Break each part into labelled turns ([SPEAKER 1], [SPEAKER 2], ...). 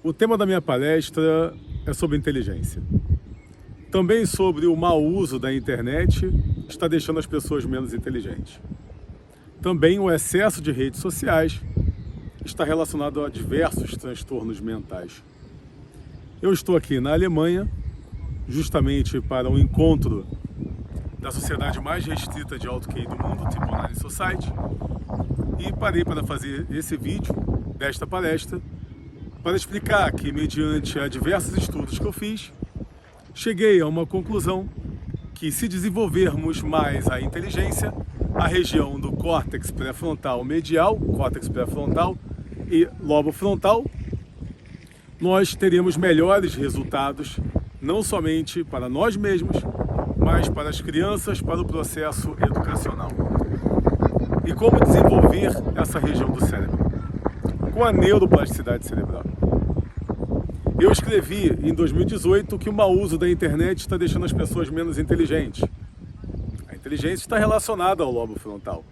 [SPEAKER 1] O tema da minha palestra é sobre inteligência. Também sobre o mau uso da internet está deixando as pessoas menos inteligentes. Também o excesso de redes sociais está relacionado a diversos transtornos mentais. Eu estou aqui na Alemanha, justamente para um encontro da sociedade mais restrita de alto QI do mundo, Tipo Online Society, e parei para fazer esse vídeo desta palestra para explicar que, mediante a diversos estudos que eu fiz, cheguei a uma conclusão que, se desenvolvermos mais a inteligência, a região do córtex pré-frontal medial, córtex pré-frontal e lobo frontal, nós teremos melhores resultados, não somente para nós mesmos, mas para as crianças, para o processo educacional. E como desenvolver essa região do cérebro? Com a neuroplasticidade cerebral. Eu escrevi em 2018 que o mau uso da internet está deixando as pessoas menos inteligentes. A inteligência está relacionada ao lobo frontal.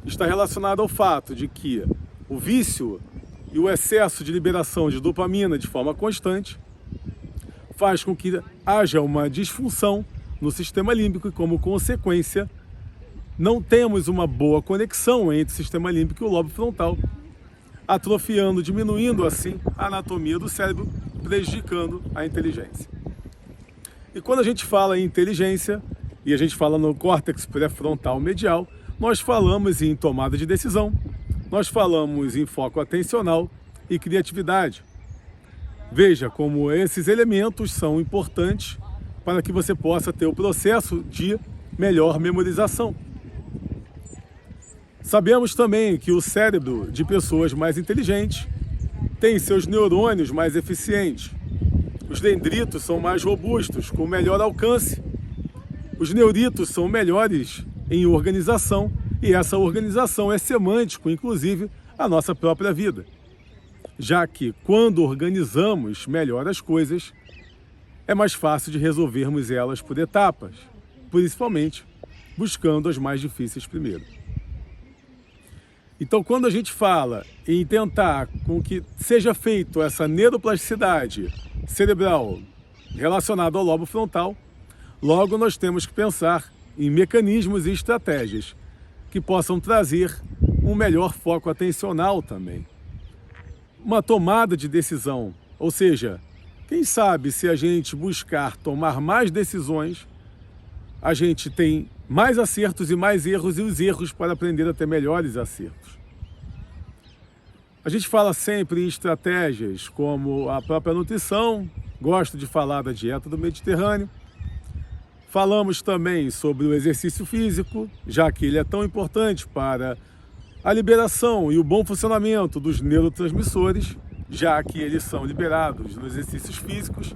[SPEAKER 1] Está relacionada ao fato de que o vício e o excesso de liberação de dopamina de forma constante faz com que haja uma disfunção no sistema límbico e, como consequência, não temos uma boa conexão entre o sistema límbico e o lobo frontal, atrofiando, diminuindo assim a anatomia do cérebro, prejudicando a inteligência. E quando a gente fala em inteligência, e a gente fala no córtex pré-frontal medial, nós falamos em tomada de decisão, nós falamos em foco atencional e criatividade. Veja como esses elementos são importantes para que você possa ter o processo de melhor memorização. Sabemos também que o cérebro de pessoas mais inteligentes tem seus neurônios mais eficientes. Os dendritos são mais robustos, com melhor alcance. Os neuritos são melhores em organização, e essa organização é semântico, inclusive, a nossa própria vida. Já que, quando organizamos melhor as coisas, é mais fácil de resolvermos elas por etapas, principalmente buscando as mais difíceis primeiro. Então, quando a gente fala em tentar com que seja feito essa neuroplasticidade cerebral relacionada ao lobo frontal, logo nós temos que pensar em mecanismos e estratégias que possam trazer um melhor foco atencional também. Uma tomada de decisão, ou seja, quem sabe se a gente buscar tomar mais decisões, a gente tem mais acertos e mais erros, e os erros para aprender a ter melhores acertos. A gente fala sempre em estratégias como a própria nutrição, gosto de falar da dieta do Mediterrâneo. Falamos também sobre o exercício físico, já que ele é tão importante para a liberação e o bom funcionamento dos neurotransmissores, já que eles são liberados nos exercícios físicos.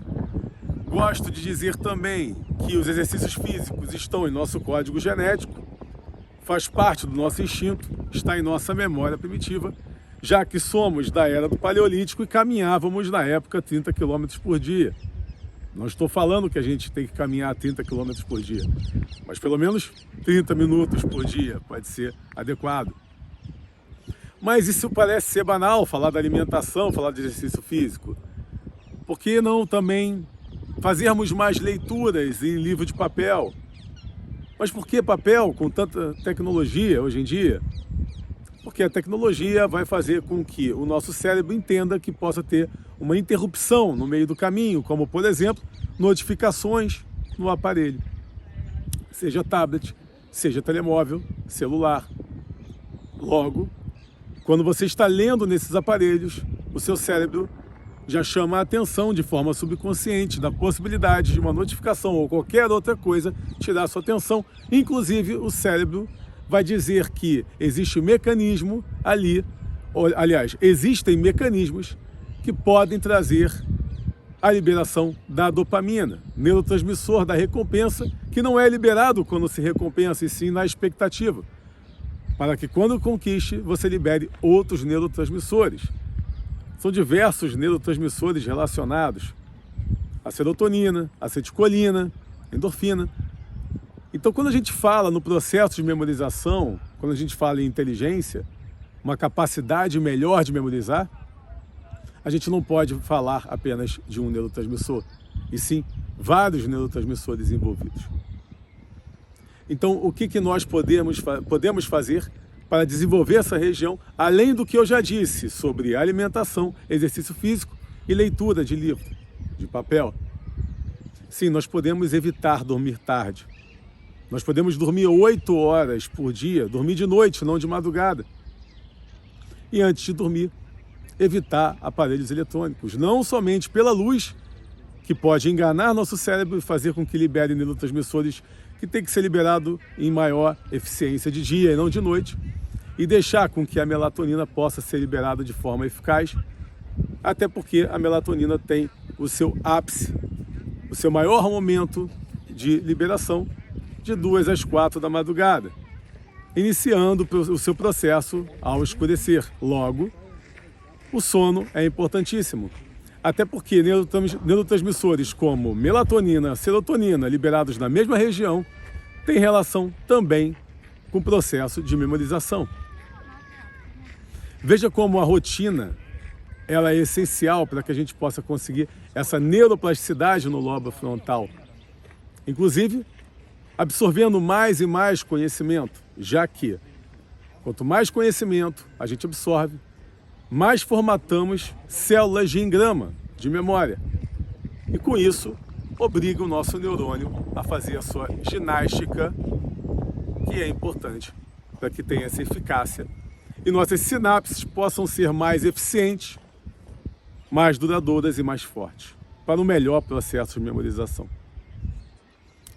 [SPEAKER 1] Gosto de dizer também que os exercícios físicos estão em nosso código genético, faz parte do nosso instinto, está em nossa memória primitiva, já que somos da era do Paleolítico e caminhávamos na época 30 km por dia. Não estou falando que a gente tem que caminhar 30 km por dia, mas pelo menos 30 minutos por dia pode ser adequado. Mas isso parece ser banal, falar da alimentação, falar de exercício físico. Por que não também fazermos mais leituras em livro de papel? Mas por que papel com tanta tecnologia hoje em dia? Porque a tecnologia vai fazer com que o nosso cérebro entenda que possa ter uma interrupção no meio do caminho, como, por exemplo, notificações no aparelho. Seja tablet, seja telemóvel, celular. Logo, quando você está lendo nesses aparelhos, o seu cérebro já chama a atenção de forma subconsciente da possibilidade de uma notificação ou qualquer outra coisa tirar a sua atenção. Inclusive, o cérebro vai dizer que existe um mecanismo ali, aliás, existem mecanismos que podem trazer a liberação da dopamina, neurotransmissor da recompensa, que não é liberado quando se recompensa, e sim na expectativa, para que quando conquiste, você libere outros neurotransmissores. São diversos neurotransmissores relacionados a serotonina, acetilcolina, endorfina. Então, quando a gente fala no processo de memorização, quando a gente fala em inteligência, uma capacidade melhor de memorizar, a gente não pode falar apenas de um neurotransmissor, e sim vários neurotransmissores envolvidos. Então, o que nós podemos fazer para desenvolver essa região, além do que eu já disse sobre alimentação, exercício físico e leitura de livro, de papel? Sim, nós podemos evitar dormir tarde. Nós podemos dormir 8 horas por dia, dormir de noite, não de madrugada. E antes de dormir, evitar aparelhos eletrônicos, não somente pela luz, que pode enganar nosso cérebro e fazer com que libere neurotransmissores que tem que ser liberado em maior eficiência de dia e não de noite, e deixar com que a melatonina possa ser liberada de forma eficaz, até porque a melatonina tem o seu ápice, o seu maior momento de liberação de 2 às 4 da madrugada, iniciando o seu processo ao escurecer. Logo, o sono é importantíssimo, até porque neurotransmissores como melatonina e serotonina, liberados na mesma região, têm relação também com o processo de memorização. Veja como a rotina ela é essencial para que a gente possa conseguir essa neuroplasticidade no lobo frontal. Inclusive, absorvendo mais e mais conhecimento, já que quanto mais conhecimento a gente absorve, mais formatamos células de engrama, de memória. E com isso, obriga o nosso neurônio a fazer a sua ginástica, que é importante para que tenha essa eficácia e nossas sinapses possam ser mais eficientes, mais duradouras e mais fortes, para um melhor processo de memorização.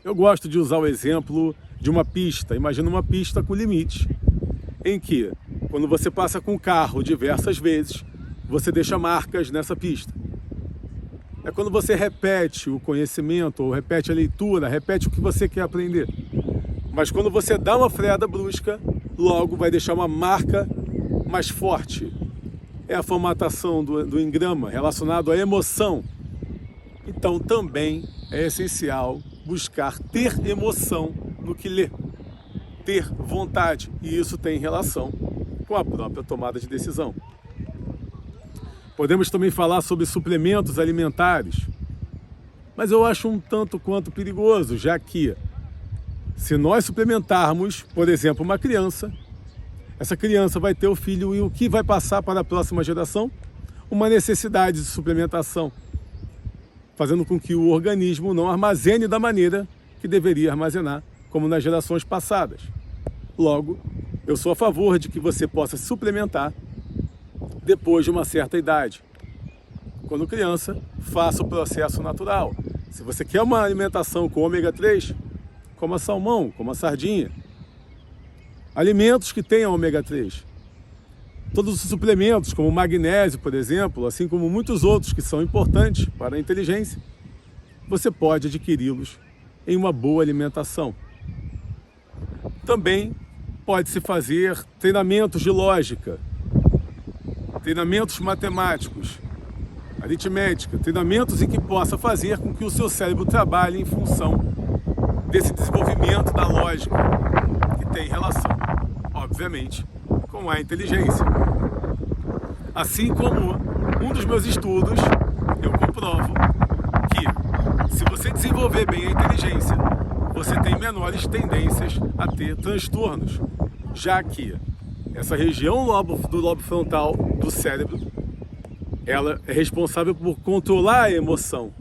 [SPEAKER 1] Eu gosto de usar o exemplo de uma pista. Imagina uma pista com limite, em que, quando você passa com o carro diversas vezes, você deixa marcas nessa pista. É quando você repete o conhecimento, ou repete a leitura, repete o que você quer aprender. Mas quando você dá uma freada brusca, logo vai deixar uma marca mais forte. É a formatação do engrama relacionado à emoção. Então também é essencial buscar ter emoção no que lê, ter vontade, e isso tem relação com a própria tomada de decisão. Podemos também falar sobre suplementos alimentares, mas eu acho um tanto quanto perigoso, já que se nós suplementarmos, por exemplo, uma criança, essa criança vai ter o filho e o que vai passar para a próxima geração? Uma necessidade de suplementação, fazendo com que o organismo não armazene da maneira que deveria armazenar, como nas gerações passadas. Logo, eu sou a favor de que você possa suplementar depois de uma certa idade. Quando criança, faça o processo natural. Se você quer uma alimentação com ômega 3, coma salmão, coma sardinha. Alimentos que tenham ômega 3. Todos os suplementos, como o magnésio, por exemplo, assim como muitos outros que são importantes para a inteligência, você pode adquiri-los em uma boa alimentação. Também pode-se fazer treinamentos de lógica, treinamentos matemáticos, aritmética, treinamentos em que possa fazer com que o seu cérebro trabalhe em função desse desenvolvimento da lógica, que tem relação, obviamente, com a inteligência. Assim como um dos meus estudos, eu comprovo que se você desenvolver bem a inteligência, você tem menores tendências a ter transtornos, já que essa região do lobo frontal do cérebro, ela é responsável por controlar a emoção.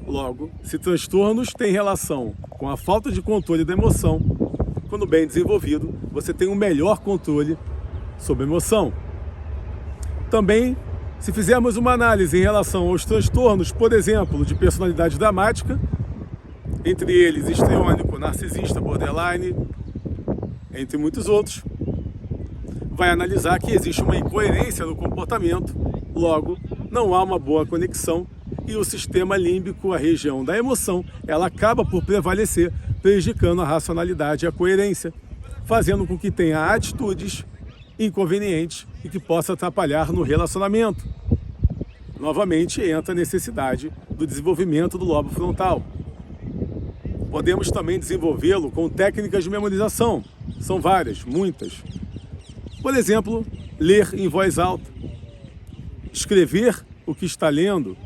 [SPEAKER 1] Logo, se transtornos têm relação com a falta de controle da emoção, quando bem desenvolvido, você tem um melhor controle sobre a emoção. Também, se fizermos uma análise em relação aos transtornos, por exemplo, de personalidade dramática, entre eles histriônico, narcisista, borderline, entre muitos outros, vai analisar que existe uma incoerência no comportamento, logo, não há uma boa conexão e o sistema límbico, a região da emoção, ela acaba por prevalecer, prejudicando a racionalidade e a coerência, fazendo com que tenha atitudes inconvenientes e que possa atrapalhar no relacionamento. Novamente entra a necessidade do desenvolvimento do lobo frontal. Podemos também desenvolvê-lo com técnicas de memorização. São várias, muitas. Por exemplo, ler em voz alta. escrever o que está lendo,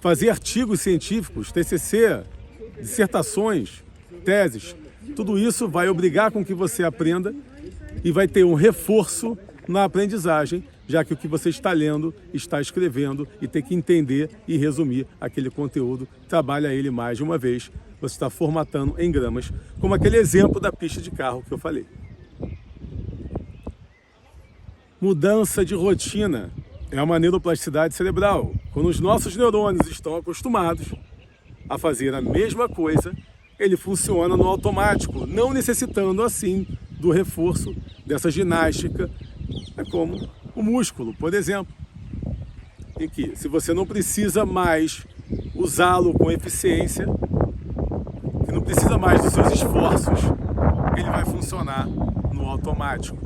[SPEAKER 1] fazer artigos científicos, TCC, dissertações, teses, tudo isso vai obrigar com que você aprenda e vai ter um reforço na aprendizagem, já que o que você está lendo, está escrevendo e tem que entender e resumir aquele conteúdo, trabalha ele mais de uma vez, você está formatando em gramas, como aquele exemplo da pista de carro que eu falei. Mudança de rotina é uma neuroplasticidade cerebral. Quando os nossos neurônios estão acostumados a fazer a mesma coisa, ele funciona no automático, não necessitando assim do reforço dessa ginástica, como o músculo, por exemplo, em que se você não precisa mais usá-lo com eficiência, que não precisa mais dos seus esforços, ele vai funcionar no automático.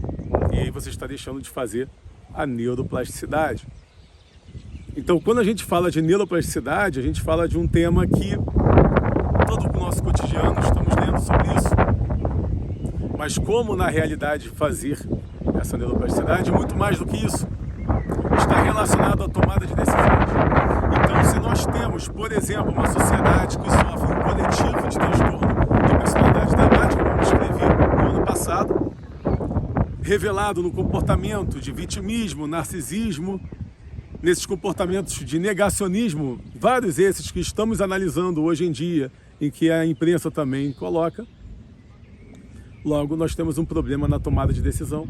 [SPEAKER 1] E aí você está deixando de fazer a neuroplasticidade. Então, quando a gente fala de neuroplasticidade, a gente fala de um tema que todo o nosso cotidiano estamos lendo sobre isso. Mas como na realidade fazer essa neuroplasticidade? Muito mais do que isso. Está relacionado à tomada de decisões. Então, se nós temos, por exemplo, uma sociedade que sofre um coletivo de transtorno de personalidade dramática, como escrevi no ano passado, revelado no comportamento de vitimismo, narcisismo, nesses comportamentos de negacionismo, vários esses que estamos analisando hoje em dia, em que a imprensa também coloca, logo nós temos um problema na tomada de decisão.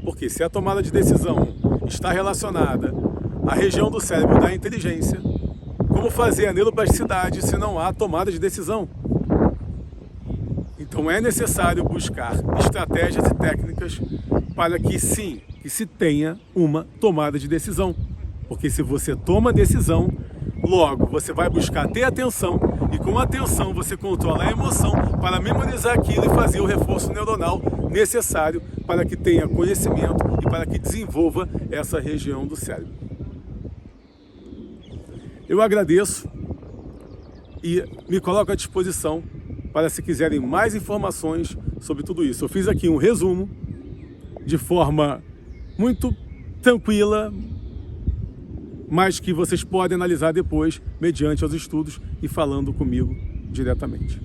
[SPEAKER 1] Porque se a tomada de decisão está relacionada à região do cérebro da inteligência, como fazer a neuroplasticidade se não há tomada de decisão? Então é necessário buscar estratégias e técnicas para que sim, que se tenha uma tomada de decisão. Porque se você toma decisão, logo você vai buscar ter atenção e com a atenção você controla a emoção para memorizar aquilo e fazer o reforço neuronal necessário para que tenha conhecimento e para que desenvolva essa região do cérebro. Eu agradeço e me coloco à disposição para se quiserem mais informações sobre tudo isso. Eu fiz aqui um resumo de forma muito tranquila, mas que vocês podem analisar depois mediante os estudos e falando comigo diretamente.